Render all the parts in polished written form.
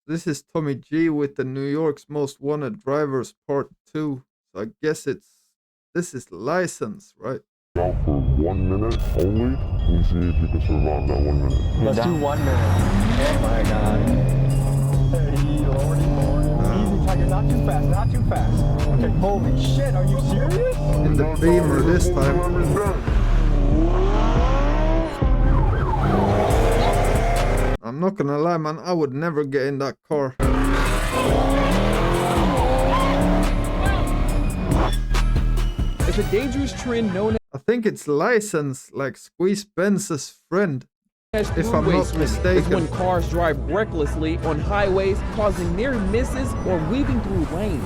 This is Tommy G with the New York's Most Wanted Drivers Part 2. So I guess this is license, right? Out for 1 minute only. We'll see if you can survive that 1 minute. Let's do 1 minute. Oh my god. Hey, lordy, lordy. Easy, Tiger, not too fast, not too fast. Okay, holy shit, are you serious? In the Beamer this time. I'm not gonna lie, man, I would never get in that car. It's a dangerous trend known I think it's license, like Squeeze Benz's friend. as If I'm throughway not swimming. It's mistaken. when cars drive recklessly on highways, causing near misses or weaving through lanes.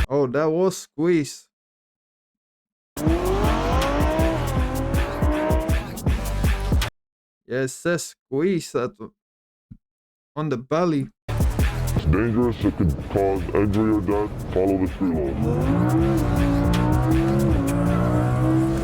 Oh, that was Squeeze. Yeah, it says Squeeze on the belly. It's dangerous. It could cause injury or death. Follow the street laws.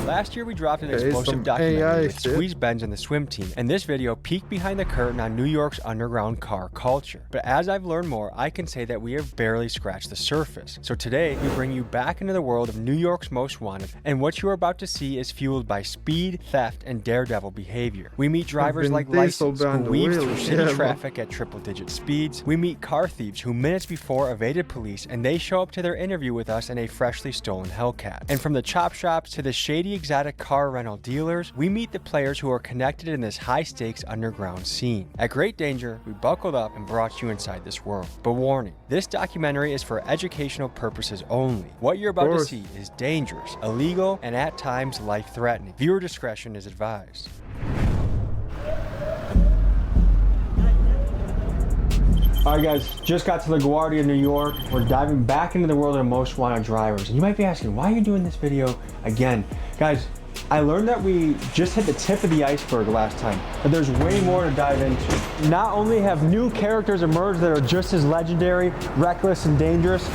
Last year we dropped an Okay, explosive some documentary AI with shit. Squeeze Benz and the swim team, and this video peeked behind the curtain on New York's underground car culture. But as I've learned more, I can say that we have barely scratched the surface. So today, we bring you back into the world of New York's Most Wanted, and what you are about to see is fueled by speed, theft, and daredevil behavior. We meet drivers Vin like Diesel License, who behind the weave wheel, through city yeah, man. traffic at triple-digit speeds. We meet car thieves who minutes before evaded police, and they show up to their interview with us in a freshly stolen Hellcat. And from the chop shops to the shady exotic car rental dealers, we meet the players who are connected in this high-stakes underground scene. At great danger, we buckled up and brought you inside this world. But warning, this documentary is for educational purposes only. What you're about to course. see is dangerous, illegal, and at times life-threatening. Viewer discretion is advised. All right, guys, just got to LaGuardia, New York. We're diving back into the world of Most Wanted Drivers. And you might be asking, why are you doing this video again? Guys, I learned that we just hit the tip of the iceberg last time, but there's way more to dive into. Not only have new characters emerged that are just as legendary, reckless, and dangerous,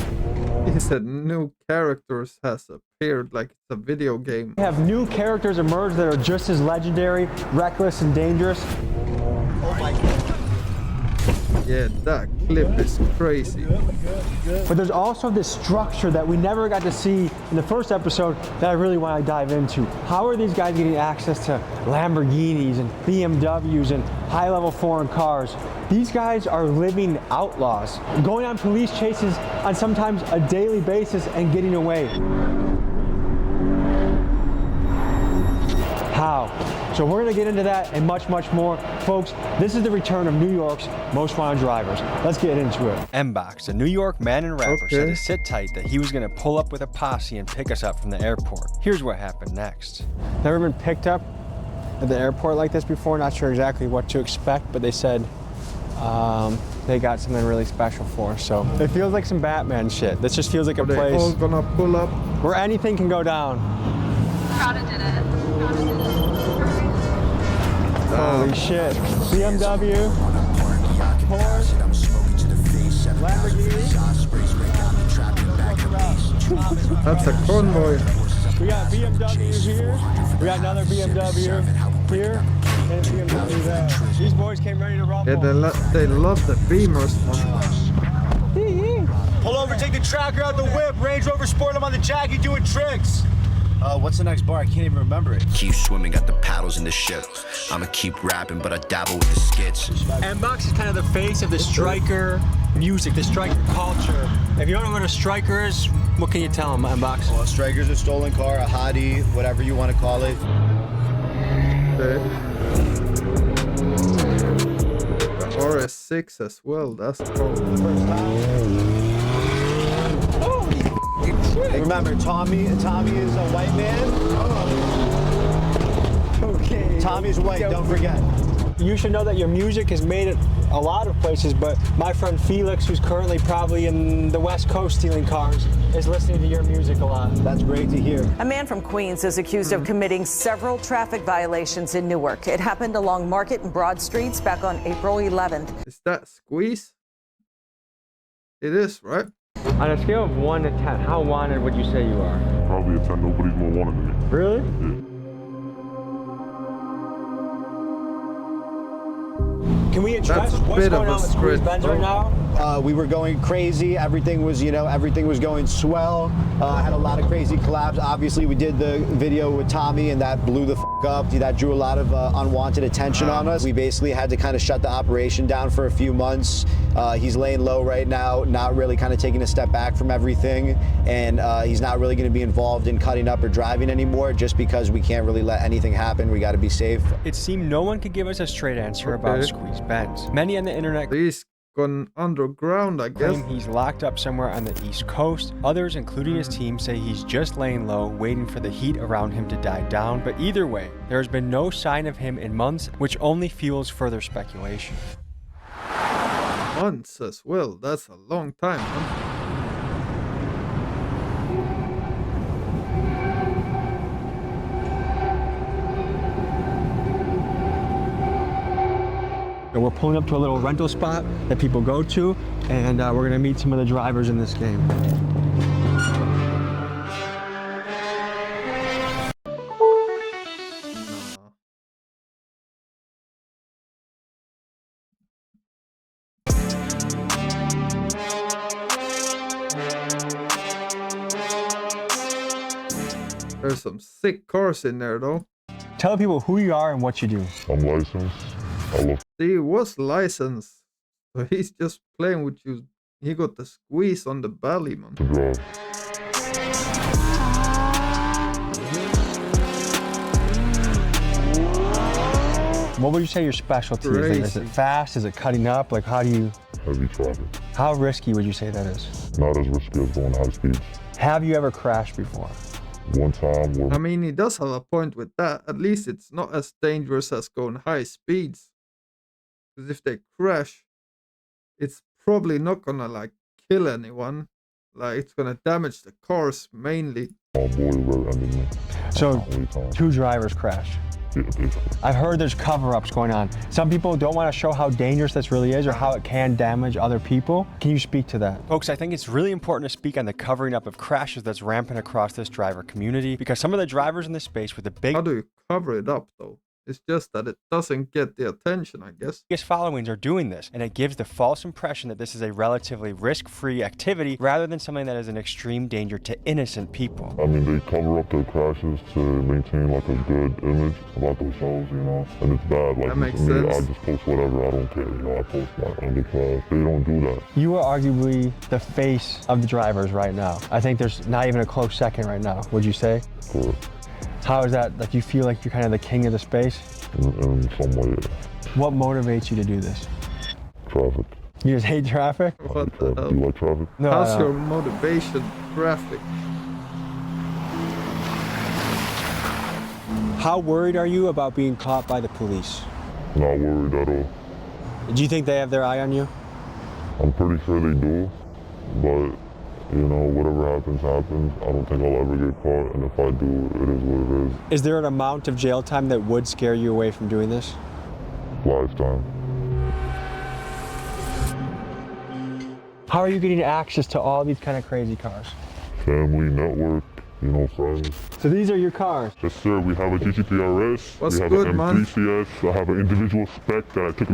He said new characters has appeared like it's a video game. we have new characters emerged that are just as legendary, reckless, and dangerous. Yeah, that clip is crazy. But there's also this structure that we never got to see in the first episode that I really want to dive into. How are these guys getting access to Lamborghinis and BMWs and high-level foreign cars? These guys are living outlaws, going on police chases on sometimes a daily basis and getting away. How? So we're gonna get into that and much, much more. Folks, this is the return of New York's Most Wanted Drivers. Let's get into it. M-Box, a New York man and rapper, said Okay. to sit tight that he was gonna pull up with a posse and pick us up from the airport. Here's what happened next. Never been picked up at the airport like this before. Not sure exactly what to expect, but they said they got something really special for us. So it feels like some Batman shit. This just feels like a Are they all place gonna pull up? where anything can go down. Prada did it. Holy shit. BMW, Porsche, Lamborghini. That's a convoy. We got BMW here. We got another BMW here. And a BMW there. These boys came ready to rumble. Yeah, they love the Beamers, man. Pull over, take the tracker out the whip. Range Rover Sport, I'm on the Jackie doing tricks. What's the next bar? I can't even remember it. Keep swimming, got the paddles in the ship. I'ma keep rapping, but I dabble with the skits. M-Box is kind of the face of the striker music, the striker culture. If you don't know what a striker is, what can you tell them, M-Box? Well, Striker's a stolen car, a hottie, whatever you want to call it. Okay. The RS6 as well, that's cool. Remember, Tommy is a white man. Okay. Tommy's white, don't forget. You should know that your music is made at a lot of places, but my friend Felix, who's currently probably in the West Coast stealing cars, is listening to your music a lot. That's great to hear. A man from Queens is accused of committing several traffic violations in Newark. It happened along Market and Broad Streets back on April 11th. Is that Squeeze? It is, right? On a scale of 1 to 10, how wanted would you say you are? Probably a 10. Nobody's more wanted than me. Really? Yeah. Can we address That's a what's bit going of a on with Squeeze stretch, Benz right bro. now? We were going crazy. Everything was going swell. Had a lot of crazy collabs. Obviously, we did the video with Tommy, and that blew the up. That drew a lot of unwanted attention on us. We basically had to kind of shut the operation down for a few months. He's laying low right now, not really kind of taking a step back from everything, and he's not really going to be involved in cutting up or driving anymore, just because we can't really let anything happen. We got to be safe. It seemed no one could give us a straight answer about Okay. Squeeze Benz. Many on the internet He's gone underground, I guess. claim he's locked up somewhere on the East Coast. Others, including his team, say he's just laying low, waiting for the heat around him to die down. But either way, there has been no sign of him in months, which only fuels further speculation. Months as well. That's a long time, huh? So we're pulling up to a little rental spot that people go to, and we're gonna meet some of the drivers in this game. There's some sick cars in there, though. Tell people who you are and what you do. I'm licensed. I love He was licensed, so he's just playing with you. He got the squeeze on the belly, man. to drive. What would you say your specialty is? Like, is it Crazy. fast? Is it cutting up? Like, Heavy traffic. how risky would you say that is? Not as risky as going high speeds. Have you ever crashed before? One time where I mean, he does have a point with that. At least it's not as dangerous as going high speeds. Because if they crash, it's probably not gonna like kill anyone. Like it's gonna damage the cars mainly. my boy rear-ended me. So, 3 times. 2 drivers crashed. Yeah, basically. I've heard there's cover-ups going on. Some people don't want to show how dangerous this really is or how it can damage other people. Can you speak to that? Folks, I think it's really important to speak on the covering up of crashes that's rampant across this driver community, because some of the drivers in this space with the How do you cover it up though? It's just that it doesn't get the attention, I guess. biggest followings are doing this, and it gives the false impression that this is a relatively risk-free activity rather than something that is an extreme danger to innocent people. I mean, they cover up their crashes to maintain like a good image about themselves, you know, and it's bad. Like That makes me, I sense. just post whatever, I don't care, you know, I post my underclass. They don't do that. You are arguably the face of the drivers right now. I think there's not even a close second right now, would you say? Correct. How is that? Like, you feel like you're kind of the king of the space? In some way, What motivates you to do this? traffic. You just hate traffic? What the Traffic. Do hell? you like traffic? No, How's no. your motivation? Traffic. How worried are you about being caught by the police? Not worried at all. Do you think they have their eye on you? I'm pretty sure they do, but you know, whatever happens, happens. I don't think I'll ever get caught, and if I do, it is what it is. Is there an amount of jail time that would scare you away from doing this? Lifetime. How are you getting access to all these kind of crazy cars? Family, network, you know, friends. So these are your cars. Yes, sir. We have a GT3 RS. What's we have good, an man? M3 CS. I have an individual spec that I took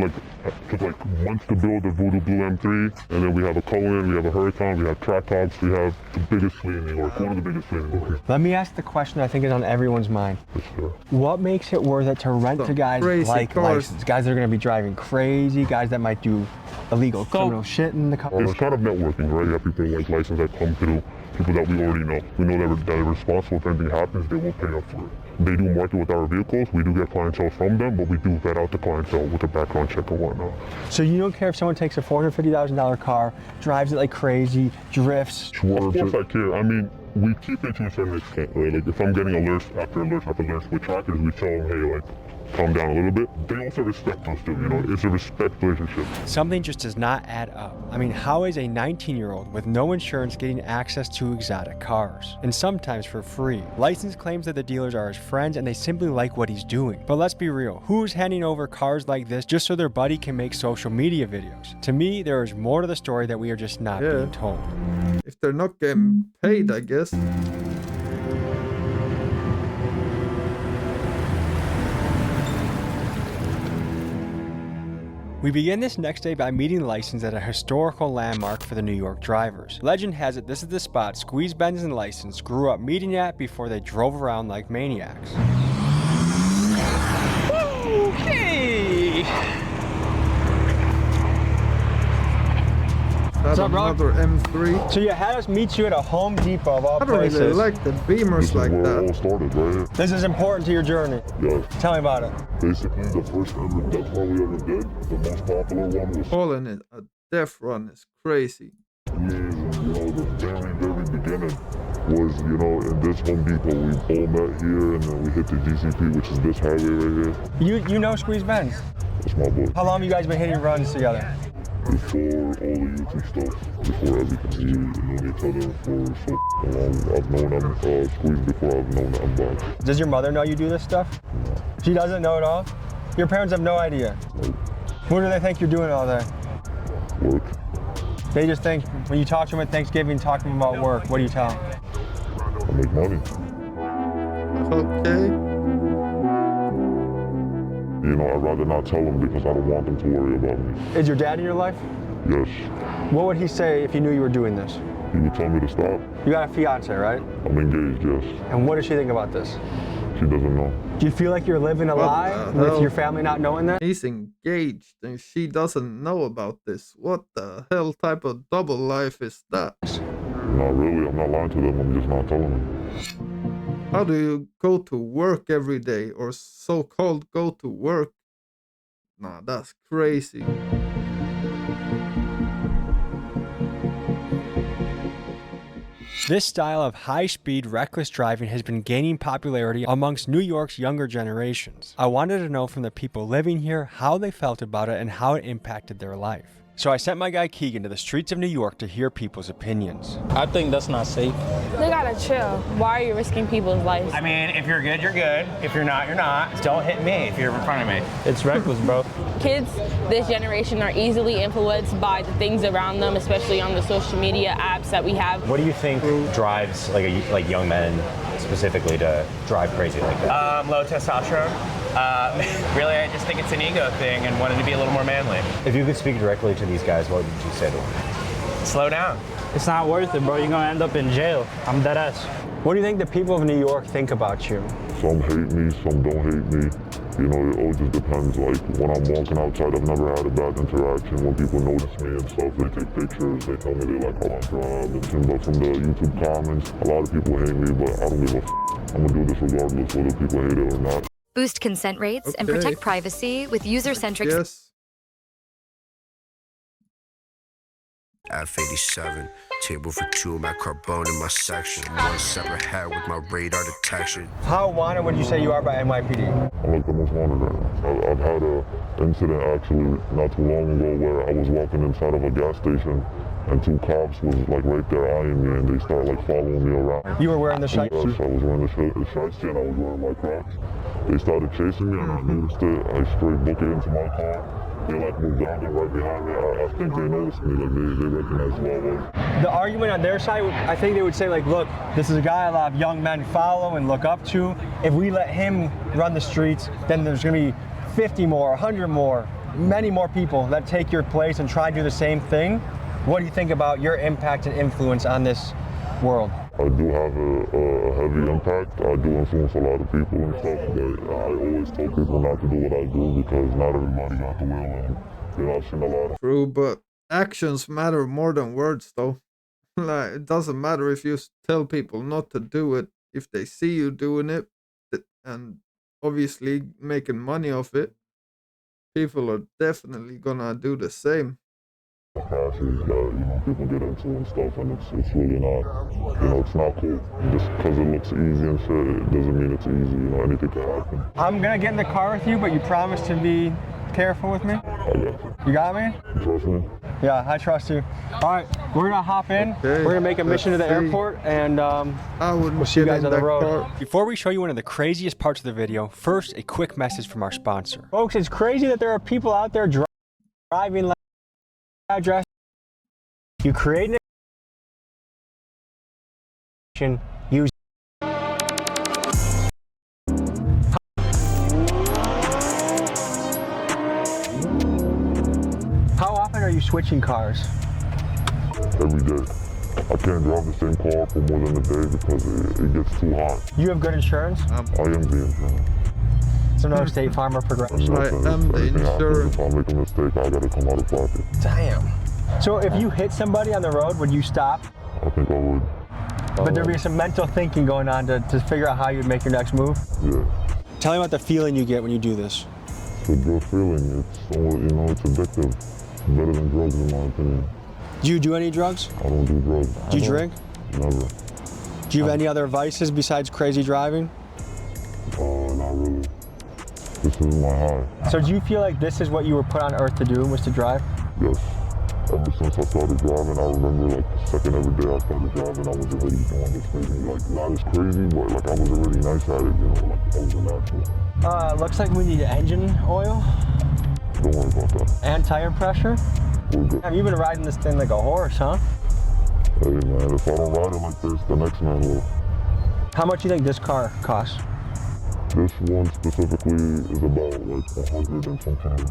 like months to build, the Voodoo Blue M3. And then we have a Cohen, we have a Huracan, we have Tractops, we have the biggest fleet in New York, one of the biggest fleet in New York. Let me ask the question I think is on everyone's mind. Yes, sir. What makes it worth it to rent to Some guys crazy like cars. licensed? Guys that are going to be driving crazy, guys that might do illegal criminal shit in the car. It's kind of networking, right? You have people like license that come through, people that we already know. We know that they're responsible if anything happens, they will pay up for it. They do market with our vehicles, we do get clientele from them, but we do vet out the clientele with a background check and whatnot. So you don't care if someone takes a $450,000 car, drives it like crazy, drifts. Of course I care. I mean, we keep it to a certain extent, right? Like if I'm getting alerts after alerts after alerts with trackers, we tell them, hey, like, calm down a little bit. They also respect us too, you know? It's a respect relationship. Something just does not add up. I mean, how is a 19-year-old with no insurance getting access to exotic cars? And sometimes for free. License claims that the dealers are his friends and they simply like what he's doing. But let's be real, who's handing over cars like this just so their buddy can make social media videos? To me, there is more to the story that we are just not being told. If they're not getting paid, I guess. We begin this next day by meeting License at a historical landmark for the New York drivers. Legend has it this is the spot Squeeze Benz and License grew up meeting at before they drove around like maniacs. Hey! That's up, bro? another M3. So you had us meet you at a Home Depot of all I don't places. really like the Beamers This is like where it all that. started, right here. This is important to your journey. Yes. Tell me about it. Basically, the first ever death run we ever did, the most popular one was Calling it a death run is crazy. the very beginning was, in this Home Depot, we all met here and then we hit the GCP, which is this highway right here. You know Squeeze Benz. That's my boy. How long have you guys been hitting runs together? Before all the YouTube stuff, before everything, we've known each other for so long. I've known him, Squeeze before I've known him back. Does your mother know you do this stuff? No. She doesn't know at all? Your parents have no idea? What do they think you're doing all day? Work. They just think, when you talk to them at Thanksgiving, talk to them about work, what do you tell them? I make money. Okay. I'd rather not tell them because I don't want them to worry about me. Is your dad in your life? Yes. What would he say if he knew you were doing this? He would tell me to stop. You got a fiance, right? I'm engaged, yes. And what does she think about this? She doesn't know. Do you feel like you're living a What lie the with hell? your family not knowing that? He's engaged and she doesn't know about this. What the hell type of double life is that? Not really. I'm not lying to them. I'm just not telling them. How do you go to work every day or so-called go to work? Nah, that's crazy. This style of high-speed, reckless driving has been gaining popularity amongst New York's younger generations. I wanted to know from the people living here how they felt about it and how it impacted their life. So I sent my guy Keegan to the streets of New York to hear people's opinions. I think that's not safe. They gotta chill. Why are you risking people's lives? I mean, if you're good, you're good. If you're not, you're not. Don't hit me if you're in front of me. It's reckless, bro. Kids this generation are easily influenced by the things around them, especially on the social media apps that we have. What do you think drives like young men specifically to drive crazy like that? Low testosterone. Really, I just think it's an ego thing and wanting to be a little more manly. If you could speak directly to these guys, what would you say to them? Slow down. It's not worth it, bro. You're gonna end up in jail. I'm dead ass. What do you think the people of New York think about you? Some hate me, some don't hate me. It all just depends. Like, when I'm walking outside, I've never had a bad interaction. When people notice me and stuff, they take pictures, they tell me they like how I drive. But from the YouTube comments, a lot of people hate me, but I don't give a f***. I'm gonna do this regardless whether people hate it or not. Boost consent rates and Okay. protect privacy with user-centric... Yes. F87, table for two, my carbone in my section. One separate head with my radar detection. How wanted would you say you are by NYPD? I'm like the most wanted right now. I've had an incident actually not too long ago where I was walking inside of a gas station and two cops was like right there eyeing me and they started like following me around. You were wearing the shirt? Yes, I was wearing the shirt and I was wearing my Crocs. They started chasing me and I noticed it. I straight booked it into my car. They like moved down there right behind me. I think they noticed me, like they recognized who I was. The argument on their side, I think they would say like, look, this is a guy a lot of young men follow and look up to. If we let him run the streets, then there's gonna be 50 more, 100 more, many more people that take your place and try to do the same thing. What do you think about your impact and influence on this world? I do have a heavy impact. I do influence a lot of people and stuff, but I always tell people not to do what I do because not everybody got the will and I've seen a lot of... True, but actions matter more than words though. Like, it doesn't matter if you tell people not to do it. If they see you doing it and obviously making money off it, people are definitely gonna do the same. Crashes that people get into and stuff, and it's really not, it's not cool. Just because it looks easy and shit, it doesn't mean it's easy. Anything can happen. I'm gonna get in the car with you, but you promise to be careful with me? I got you. You got me? You trust me? Yeah, I trust you. All right, we're gonna hop in. Okay, We're gonna make a mission to the let's see. airport, and I wouldn't we'll see you get guys in on the that road. car. Before we show you one of the craziest parts of the video, first a quick message from our sponsor. Folks, it's crazy that there are people out there driving like address. You create an use. switching cars? Every day. I can't drive the same car for more than a day because it gets too hot. You have good insurance? I am the insurance. So no State Farm or Progressive? I am the insurance. If I make a mistake, I gotta come out of pocket. Damn. So if you hit somebody on the road, would you stop? I think I would. But there'd be some mental thinking going on to figure out how you'd make your next move? Yeah. Tell me about the feeling you get when you do this. It's a good feeling. It's, it's addictive. It's better than drugs in my opinion. Do you do any drugs? I don't do drugs. Do you drink? Never. Do you have any other vices besides crazy driving? Not really. This is my high. So do you feel like this is what you were put on earth to do, was to drive? Yes. Ever since I started driving, I remember like the second every day I started driving, I was already doing this thing. Like not as crazy, but like I was already nice at it, like I was a natural. Looks like we need engine oil. Don't worry about that. And tire pressure. We're good. You've been riding this thing like a horse, huh? Hey man, if I don't ride it like this, the next man will. How much do you think this car costs? This one specifically is about like 100 and some change.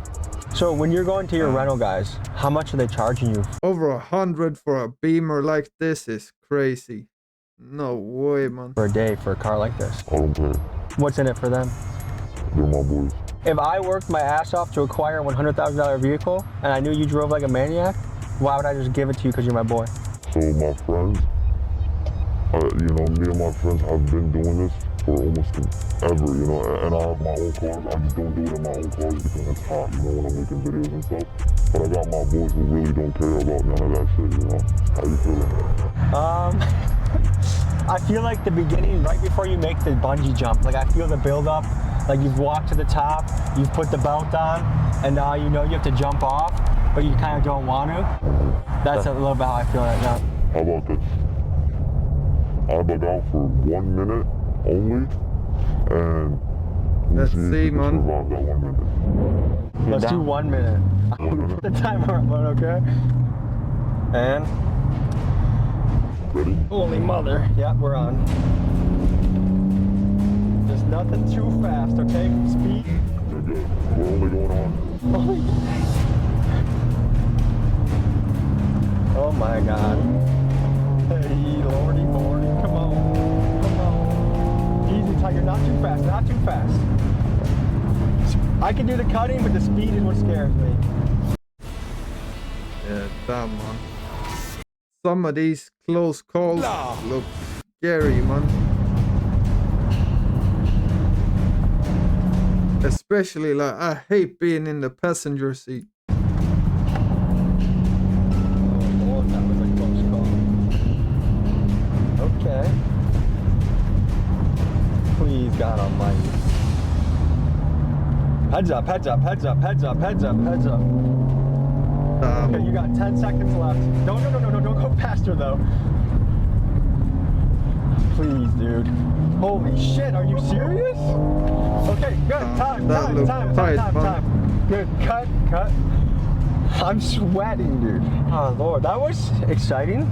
So when you're going to your rental guys, how much are they charging you? Over 100 for a Beamer like this is crazy. No way, man. For a day for a car like this? I don't pay. What's in it for them? They're my boys. If I worked my ass off to acquire a $100,000 vehicle and I knew you drove like a maniac, why would I just give it to you because you're my boy? So my friends, me and my friends have been doing this for almost ever, and I have my own cars. I just don't do it in my own cars because it's hot, when I'm making videos and stuff. But I got my boys who really don't care about none of that shit, How you feeling? I feel like the beginning, right before you make the bungee jump, like I feel the build up, like you've walked to the top, you've put the belt on, and now you know you have to jump off, but you kind of don't want to. That's a little bit how I feel right now. How about this? I bug out for 1 minute only, and let's see, man. Survive that 1 minute. Let's do 1 minute. Put the timer up, okay? And ready? Holy mother. Yeah, we're on. There's nothing too fast, okay? Speed. You're good. We're only going on. Oh my God. Hey, lordy, come on. Come on. Easy, Tiger, not too fast, not too fast. I can do the cutting, but the speed is what scares me. Yeah, damn, man. Some of these close calls look scary, man. Especially, like, I hate being in the passenger seat. Okay. Please, God almighty. Heads up, heads up, heads up, heads up, heads up, heads up. Okay, you got 10 seconds left. No, don't go faster though. Please, dude. Holy shit, are you serious? Okay, good. Time. Good, cut. I'm sweating, dude. Oh, Lord, that was exciting.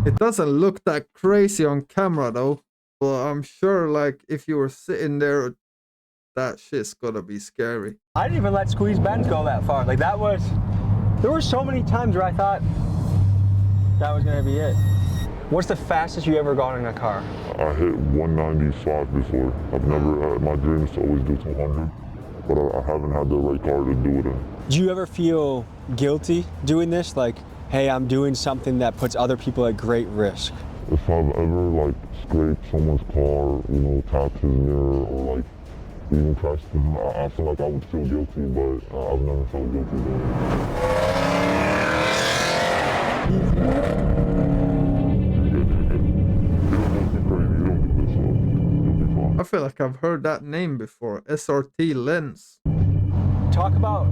It doesn't look that crazy on camera though, but I'm sure like if you were sitting there, that shit's gotta be scary. I didn't even let Squeeze Benz go that far. Like there were so many times where I thought that was gonna be it. What's the fastest you ever gone in a car? I hit 195 before. I've never, my dream is to always do 200, but I haven't had the right car to do it in. Do you ever feel guilty doing this? Like, hey, I'm doing something that puts other people at great risk? If I've ever like scraped someone's car, tapped his mirror, or like even crashed him, I feel like I would feel guilty, but I've never felt guilty I feel like I've heard that name before. SRT Lens. Talk about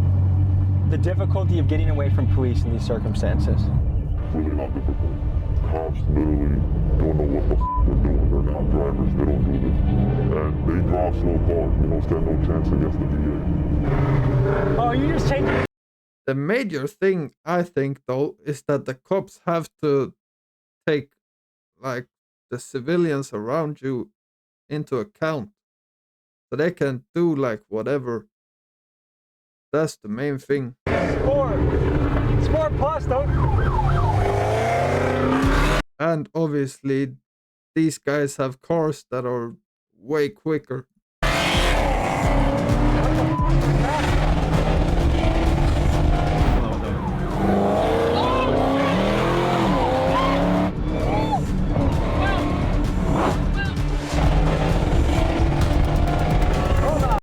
the difficulty of getting away from police in these circumstances. Really not difficult. Cops literally don't know what the they're doing. They're not drivers. They don't do this. And they drive slow cars. Stand no chance against the DA. Oh, you just changed. The major thing I think though is that the cops have to take like the civilians around you into account, so they can do like whatever. That's the main thing. Sport. Sport Plus, don't. And obviously, these guys have cars that are way quicker.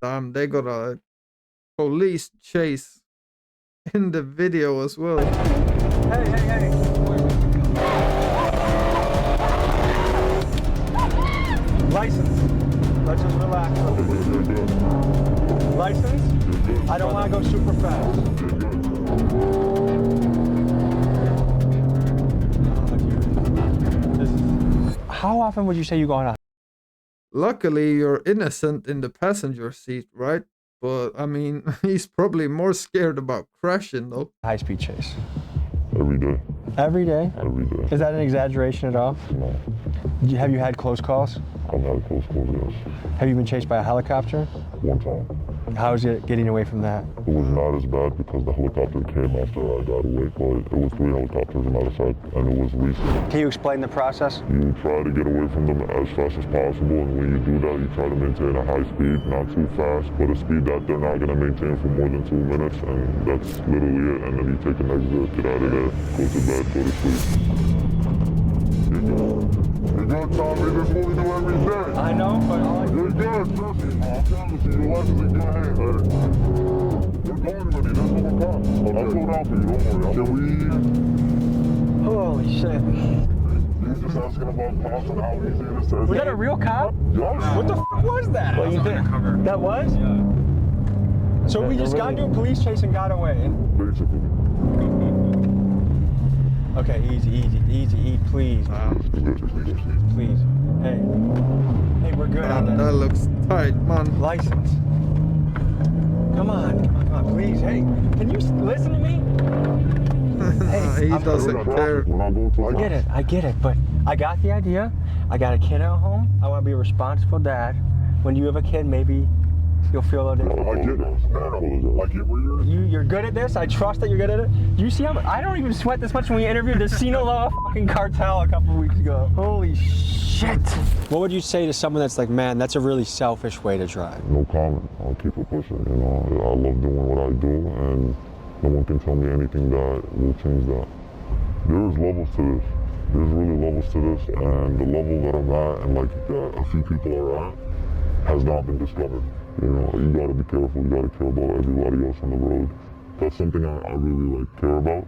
Damn, they got a police chase in the video as well. Hey. License. Let's just relax. License? I don't want to go super fast. How often would you say you go on a... Luckily, you're innocent in the passenger seat, right? But, I mean, he's probably more scared about crashing, though. high-speed chase? Every day. Every day? Every day. Is that an exaggeration at all? No. Have you had close calls? I've had close calls, yes. Have you been chased by a helicopter? One time. How is it getting away from that? It was not as bad because the helicopter came after I got away, but it was 3 helicopters on either side, and it was recent. Can you explain the process? You try to get away from them as fast as possible, and when you do that, you try to maintain a high speed, not too fast, but a speed that they're not going to maintain for more than 2 minutes, and that's literally it. And then you take an exit, get out of there, go to bed, go to sleep. You're good, Tommy. This is what we do every day. I know, but all you're good, trust me. I promise you, your life is in good hands. You're calling me, that's what I'm calling. I'll slow down for you, don't worry. Can we... Holy shit. He's just asking about cops and how easy it is to... Was that a real cop? Yes. What the fuck was that? Well, you think that was? Yeah. So we just got into a police chase and got away. Basically. Okay, easy, please. Please. Hey, we're good on this. That looks tight, man. License. Come on, please. Hey, can you listen to me? He doesn't care. I get it, but I got the idea. I got a kid at home. I want to be a responsible dad. When you have a kid, maybe you'll feel a little different. I get it. I get where You're good at this. I trust that you're good at it. You see how I don't even sweat this much when we interviewed the Sinaloa fucking cartel a couple weeks ago. Holy shit. What would you say to someone that's like, man, that's a really selfish way to drive? No comment. I'll keep it pushing. You know, I love doing what I do, and no one can tell me anything that will change that. There's levels to this. There's really levels to this, and the level that I'm at, and like that a few people are at, has not been discovered. You know, you gotta be careful. You gotta care about everybody else on the road. That's something I really care about.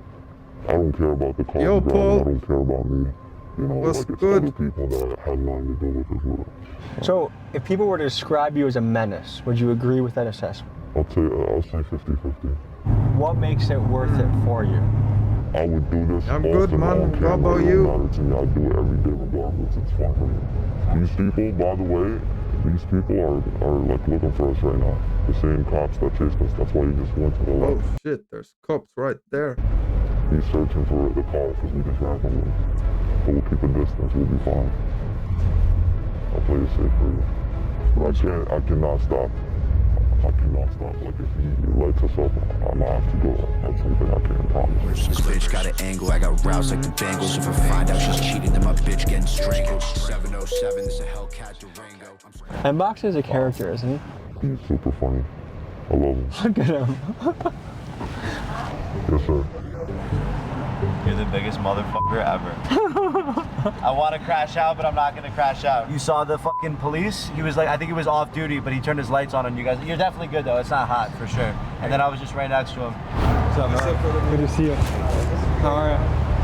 I don't care about the car driving. I don't care about me. You know, What's it's good? other people that have nothing to do with this world. So, if people were to describe you as a menace, would you agree with that assessment? I'll say 50-50. What makes it worth it for you? I would do this. I'm good, man. How about you? I do it every day regardless. It's fun for me. These people, by the way, these people are like looking for us right now. The same cops that chased us. That's why he just went to the left. Oh shit, there's cops right there. He's searching for the car because we just ran from him. But we'll keep a distance. We'll be fine. I'll play it safe for you. But I cannot stop. I cannot stop. Like if he lights us up, I'm gonna have to go. That's something I can't promise. This bitch got an angle, I got roused like the Bengals. If I find out she's cheating, then my bitch getting strangled. 707, this a Hellcat Durango. Mbox is a character, isn't he? He's super funny. I love him. Look at him. Yes, sir. You're the biggest motherfucker ever. I want to crash out, but I'm not going to crash out. You saw the fucking police? He was like, I think he was off duty, but he turned his lights on you guys. You're definitely good, though. It's not hot, for sure. And then I was just right next to him. What's up, man? Good to see you. How are you?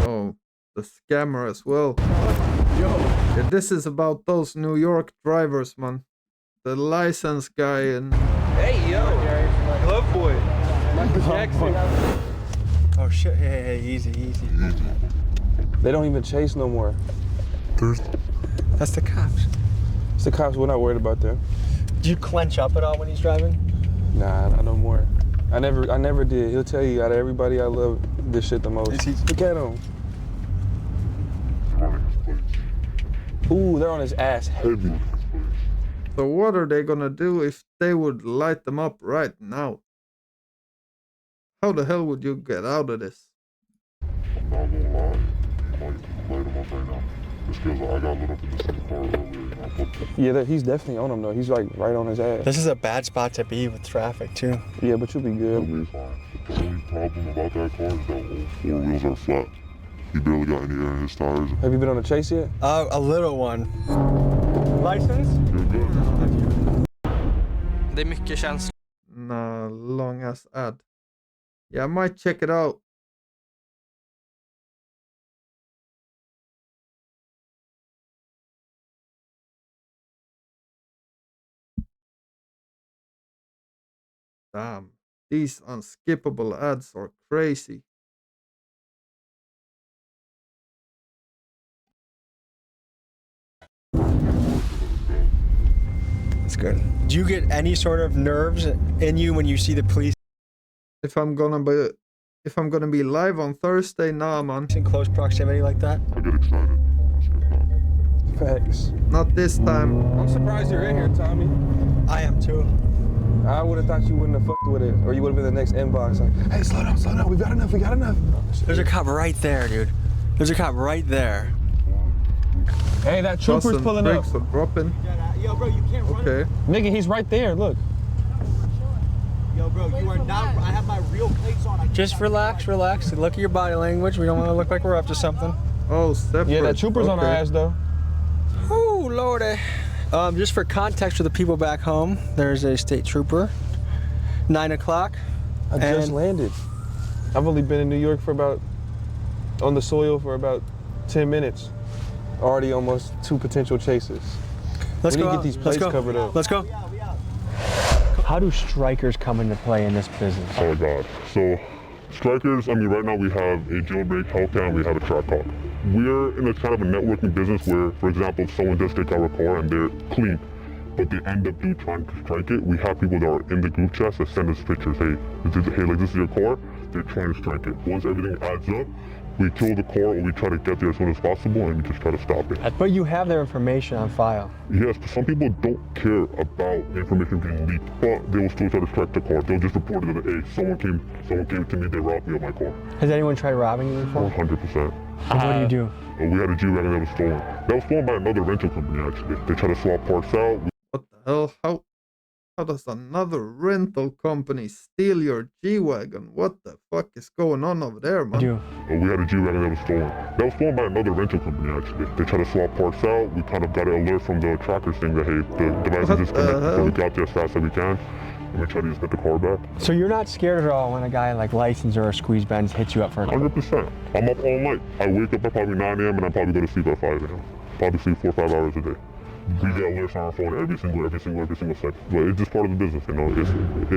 Oh, the scammer as well. Yeah, this is about those New York drivers, man. The license guy and... Hey, yo! Glove boy. Michael Jackson. Oh shit, hey, easy. They don't even chase no more. That's the cops. It's the cops, we're not worried about them. Do you clench up at all when he's driving? Nah, no more. I never did. He'll tell you, out of everybody, I love this shit the most. Look at him. Ooh, they're on his ass heavy. So what are they gonna do if they would light them up right now? How the hell would you get out of this? I'm not gonna lie. I might light him up right now. Just because I got lit up in the same car earlier. Yeah, he's definitely on him though. He's like right on his ass. This is a bad spot to be with traffic too. Yeah, but you'll be good. It'll be fine. The only problem about that car is that all four wheels are flat. He barely got any air in his tires. Have you been on a chase yet? A little one. License? You're good. Det är mycket känsla. Nah, long ass ad. Yeah, I might check it out. Damn, these unskippable ads are crazy. That's good. Do you get any sort of nerves in you when you see the police? If I'm gonna be live on Thursday, nah, man. In close proximity like that? I get excited. Facts. Not this time. I'm surprised you're in here, Tommy. I am too. I would have thought you wouldn't have fucked with it, or you would have been the next inbox like, hey, slow down, we got enough. There's a cop right there, dude. There's a cop right there. Hey, that trooper's pulling up. Brakes are dropping. Yo, bro, you can't run. Okay. Nigga, he's right there, look. Yo, bro, you are not. I have my real plates on. Just relax. Look at your body language. We don't want to look like we're up to something. Oh, separate. Yeah, that trooper's on our ass, though. Oh, lordy. Just for context for the people back home, there's a state trooper. 9 o'clock. I just landed. I've only been in New York on the soil for about 10 minutes. Already almost 2 potential chases. Let's we go. Need to get these plates covered up. Let's go. How do strikers come into play in this business? Oh God. So strikers, I mean, right now we have a jailbreak Hellcat and we have a track hawk. We're in a kind of a networking business where, for example, if someone does take our car and they're clean, but they end up trying to strike it, we have people that are in the group chats that send us pictures. Hey, this is your car. They're trying to strike it. Once everything adds up, we kill the car or we try to get there as soon as possible and we just try to stop it. But you have their information on file. Yes, but some people don't care about the information being leaked, but they will still try to strike the car. They'll just report it that, hey, someone came to me, they robbed me of my car. Has anyone tried robbing you before? 100%. And what do you do? We had a G-Wagon that was stolen. That was stolen by another rental company, actually. They tried to swap parts out. What the hell? How does another rental company steal your G-Wagon? What the fuck is going on over there, man? We had a G-Wagon that was stolen. That was stolen by another rental company, actually. They tried to swap parts out. We kind of got an alert from the tracker saying that, hey, the device is disconnected, so we got there as fast as we can. And we tried to just get the car back. So you're not scared at all when a guy like License or a Squeeze Benz hits you up for a 100%. I'm up all night. I wake up at probably 9 a.m. and I probably go to sleep at 5 a.m. Probably sleep 4 or 5 hours a day. We get alerts on our phone every single second. But it's just part of the business, you know.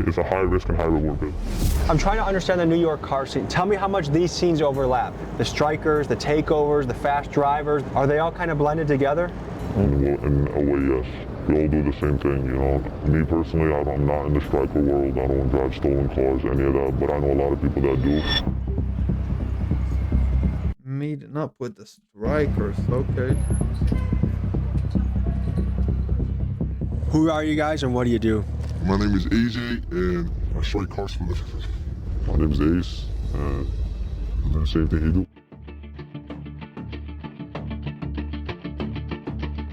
It's a high risk and high reward business. I'm trying to understand the New York car scene. Tell me how much these scenes overlap. The strikers, the takeovers, the fast drivers, are they all kind of blended together? In a way, yes. We all do the same thing, you know. Me personally, I'm not in the striker world. I don't drive stolen cars, any of that, but I know a lot of people that do. Meeting up with the strikers, okay. Who are you guys and what do you do? My name is AJ and I strike cars for living. My name is Ace and I do the same thing he do.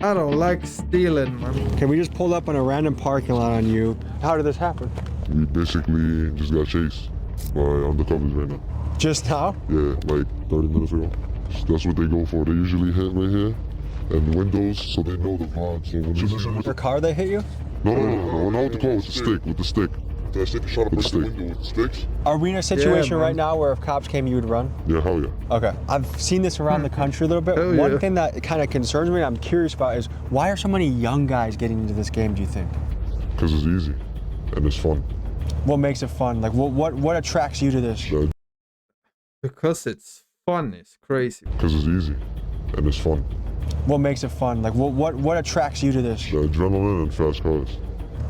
I don't like stealing, man. Okay, we just pulled up on a random parking lot on you. How did this happen? We basically just got chased by undercovers right now. Just now? Yeah, like 30 minutes ago. That's what they go for. They usually hit right here and the windows so they know the vibe. So when they see Your car they hit you? No, not with the car, with the stick, with the stick. That stick shot up the window with the sticks. Are we in a situation right now where if cops came, you would run? Yeah, hell yeah. Okay. I've seen this around the country a little bit. One thing that kind of concerns me, I'm curious about, is why are so many young guys getting into this game, do you think? Because it's easy and it's fun. What makes it fun? Like, what attracts you to this? Because it's fun, it's crazy. Because it's easy and it's fun. What makes it fun? Like, what attracts you to this? The adrenaline and fast cars.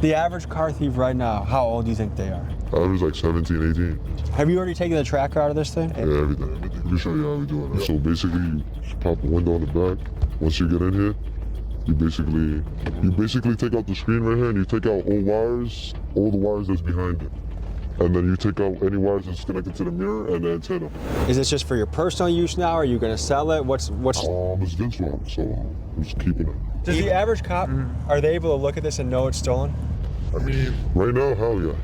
The average car thief right now, how old do you think they are? Average like 17, 18. Have you already taken the tracker out of this thing? Yeah, everything. Let me show you how we do it. So basically, you pop a window on the back. Once you get in here, you basically take out the screen right here and you take out all the wires that's behind it. And then you take out any wires that's connected to the mirror and the antenna. Is this just for your personal use now? Are you going to sell it? What's? It's against one, so I'm just keeping it. Does the average cop, are they able to look at this and know it's stolen? I mean, right now, hell yeah.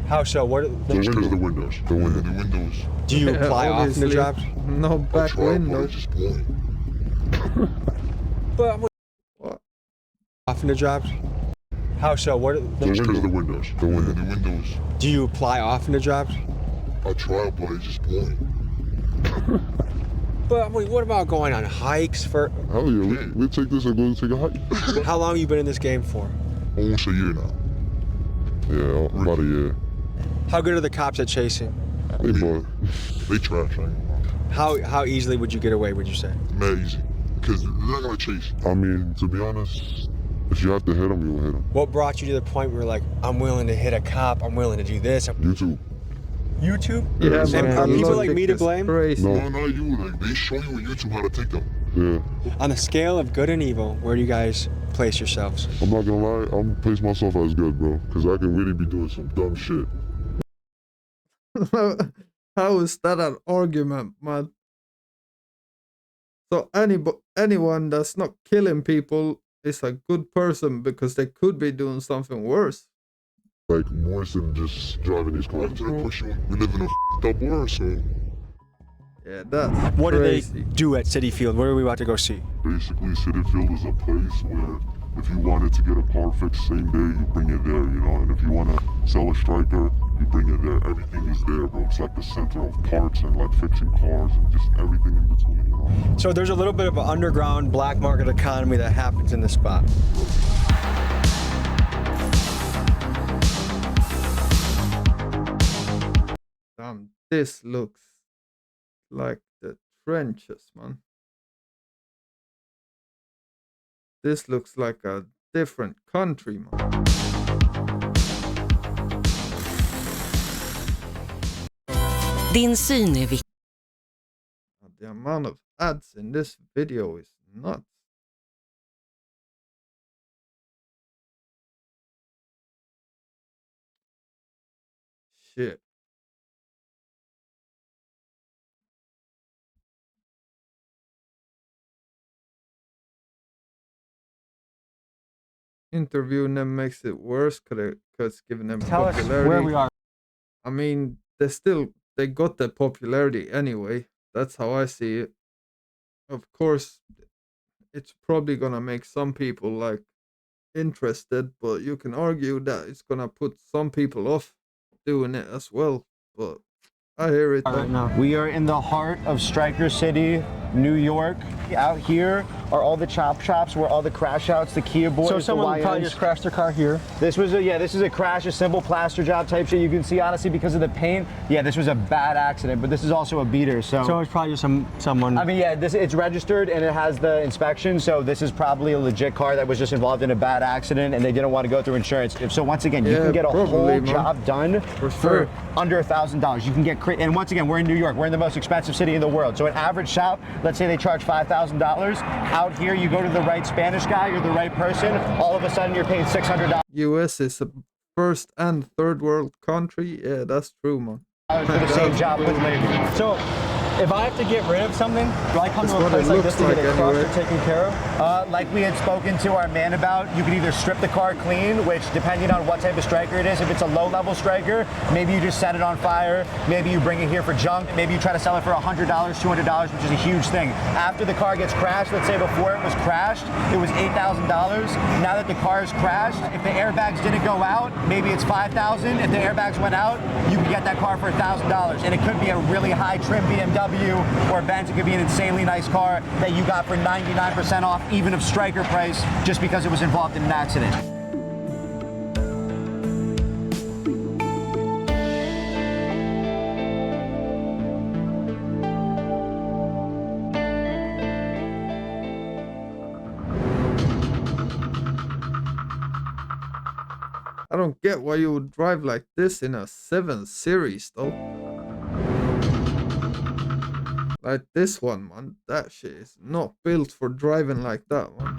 How so? What? Just because of the windows. The windows. Do you apply off in the jobs? No back windows. But what? Off in the jobs? How so? What? Just because of the windows. The windows. Do you apply off in the jobs? I try, but it's just boring. But I mean, what about going on hikes for? Hell yeah, we take this and go take a hike. How long have you been in this game for? Almost a year now. Yeah, about a year. How good are the cops at chasing? They trash. How easily would you get away, would you say? Mad easy. Because they're not going to chase. I mean, to be honest, if you have to hit them, you will hit them. What brought you to the point where you're like, I'm willing to hit a cop, I'm willing to do this? YouTube. YouTube? Yeah, and are people like me to blame? No, not you. Like, they show you on YouTube how to take them. Yeah. On the scale of good and evil, where do you guys place yourselves? I'm not going to lie, I'm going to place myself as good, bro. Because I can really be doing some dumb shit. How is that an argument, man? So anyone that's not killing people is a good person because they could be doing something worse. Like, worse than just driving these cars. We live in a f***ed up world, so... Yeah, that's What crazy. do they do at City Field? What are we about to go see? Basically, City Field is a place where if you wanted to get a car fixed same day, you bring it there, you know? And if you want to sell a striker, you bring it there. Everything is there, bro. It's like the center of parts and like fixing cars and just everything in between, you know? So there's a little bit of an underground black market economy that happens in this spot. Damn, this looks like the trenches, man. This looks like a different country, man. Din syn är viktig. The amount of ads in this video is nuts. Shit. Interviewing them makes it worse because giving them Tell us popularity. where we are. I mean, they got the popularity anyway. That's how I see it. Of course, it's probably gonna make some people like interested, but you can argue that it's gonna put some people off doing it as well. But I hear it right now. We are in the heart of Striker City, New York. Out here are all the chop shops where all the crash outs, the Kia boys, So someone the probably YNs. just crashed their car here. This was a crash, a simple plaster job type shit. You can see honestly because of the paint. Yeah, this was a bad accident, but this is also a beater. So it's probably just someone. I mean, yeah, it's registered and it has the inspection. So this is probably a legit car that was just involved in a bad accident and they didn't want to go through insurance. So once again, you can get a whole job done for under $1,000. You can get and once again, we're in New York. We're in the most expensive city in the world. So an average shop, let's say they charge $5,000. Out here, you go to the right Spanish guy, you're the right person. All of a sudden, you're paying $600. US is a first and third world country. Yeah, that's true, man. For the same job with labor. So, if I have to get rid of something, do I come That's to a what place it like this to looks get it like crushed anyway. or taken care of? Like we had spoken to our man about, you can either strip the car clean, which depending on what type of striker it is, if it's a low-level striker, maybe you just set it on fire, maybe you bring it here for junk, maybe you try to sell it for $100, $200, which is a huge thing. After the car gets crashed, let's say before it was crashed, it was $8,000. Now that the car is crashed, if the airbags didn't go out, maybe it's $5,000. If the airbags went out, you can get that car for $1,000. And it could be a really high trim BMW or Benz. It could be an insanely nice car that you got for 99% off, even of striker price, just because it was involved in an accident. I don't get why you would drive like this in a 7 Series though. Like this one, man. That shit is not built for driving like that, man.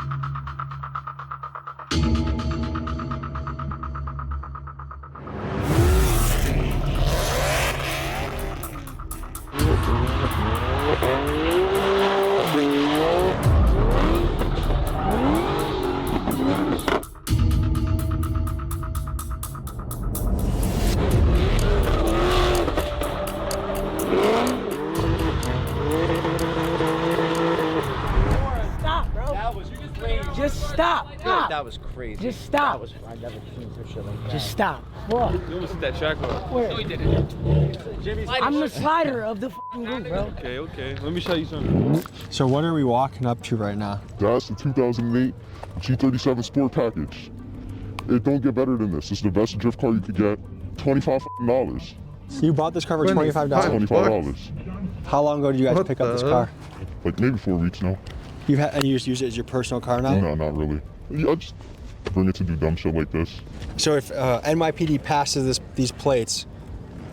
That was crazy. Just stop. That was, I've never seen some shit like that. Just stop. What? You almost hit that track bar. Where? No, he didn't. I'm the slider of the fucking group, bro. Okay. Let me show you something. So what are we walking up to right now? That's the 2008 G37 Sport Package. It don't get better than this. This is the best drift car you could get. $25. You bought this car for $25? $25. How long ago did you guys pick up this car? Like maybe 4 weeks now. And you just use it as your personal car now? No, not really. I just bring it to do dumb shit like this. So if NYPD passes these plates,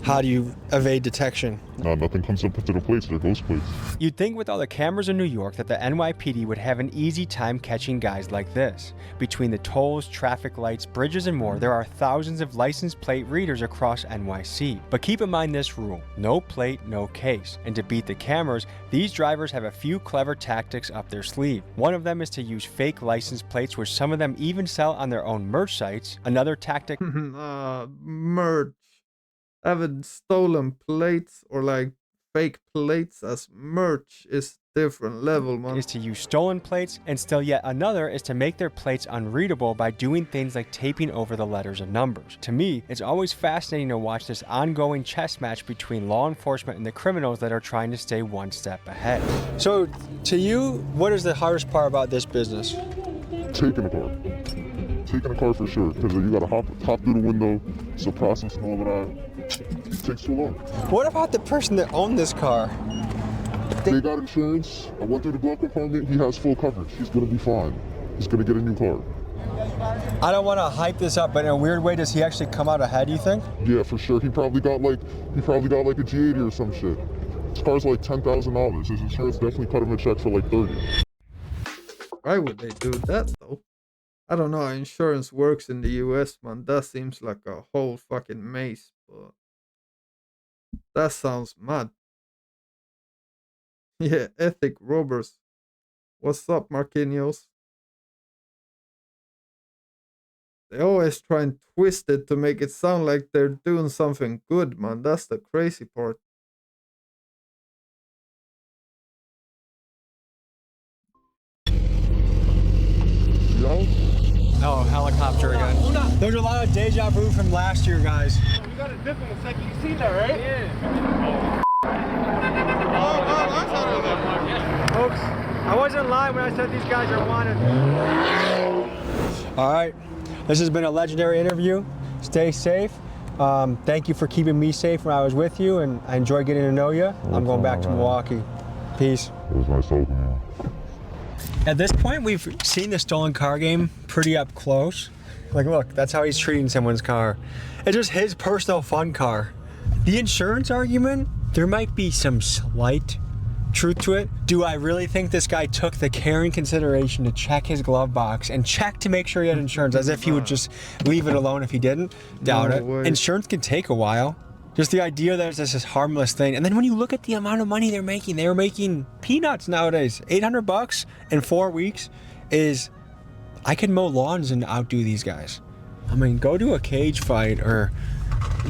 how do you evade detection? Nothing comes up to the plates. They're ghost plates. You'd think with all the cameras in New York that the NYPD would have an easy time catching guys like this. Between the tolls, traffic lights, bridges, and more, there are thousands of license plate readers across NYC. But keep in mind this rule: no plate, no case. And to beat the cameras, these drivers have a few clever tactics up their sleeve. One of them is to use fake license plates, which some of them even sell on their own merch sites. Another tactic... merch. Having stolen plates or like fake plates as merch is different level, man. Is to use stolen plates, and still yet another is to make their plates unreadable by doing things like taping over the letters and numbers. To me, it's always fascinating to watch this ongoing chess match between law enforcement and the criminals that are trying to stay one step ahead. So, to you, what is the hardest part about this business? Taking a car. Taking a car for sure, because you gotta hop through the window, it's a process and all of that. It takes too long. What about the person that owned this car? They got insurance. I went through the glove compartment. He has full coverage. He's gonna be fine. He's gonna get a new car. I don't want to hype this up, but in a weird way, does he actually come out ahead, you think? Yeah, for sure. He probably got like a G80 or some shit. This car's like $10,000. His insurance definitely cut him a check for like $30. Why would they do that though? I don't know how insurance works in the US, man. That seems like a whole fucking maze, but that sounds mad. Yeah, Ethic Robbers. What's up, Marquinhos? They always try and twist it to make it sound like they're doing something good, man. That's the crazy part. Oh, helicopter again. There's a lot of deja vu from last year, guys. We got a dip in a second. You seen that, right? Yeah. Folks, I wasn't lying when I said these guys are wanted. All right, this has been a legendary interview. Stay safe. Thank you for keeping me safe when I was with you, and I enjoyed getting to know you. I'm going back to Milwaukee. Peace. It was nice talking to you. At this point, we've seen the stolen car game pretty up close. Like, look, that's how he's treating someone's car. It's just his personal fun car. The insurance argument, there might be some slight truth to it. Do I really think this guy took the care and consideration to check his glove box and check to make sure he had insurance, as if he would just leave it alone if he didn't? Doubt it. Insurance can take a while. Just the idea that it's just this harmless thing. And then when you look at the amount of money they're making peanuts nowadays. $800 in 4 weeks is, I could mow lawns and outdo these guys. I mean, go to a cage fight or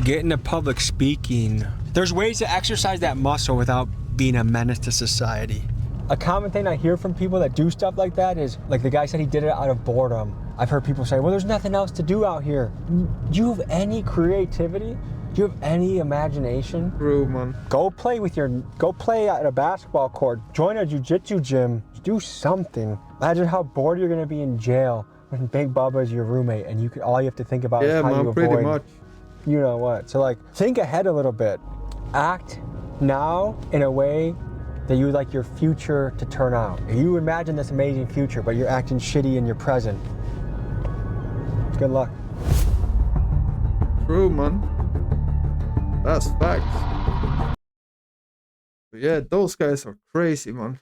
get into public speaking. There's ways to exercise that muscle without being a menace to society. A common thing I hear from people that do stuff like that is, like the guy said he did it out of boredom. I've heard people say, well, there's nothing else to do out here. Do you have any creativity? Do you have any imagination? True, man. Go play at a basketball court. Join a jiu-jitsu gym. Do something. Imagine how bored you're gonna be in jail when Big Bubba is your roommate and all you have to think about is how you avoid. Pretty much. You know what? So like, think ahead a little bit. Act now in a way that you would like your future to turn out. You imagine this amazing future, but you're acting shitty in your present. Good luck. True, man. That's facts. But yeah, those guys are crazy, man.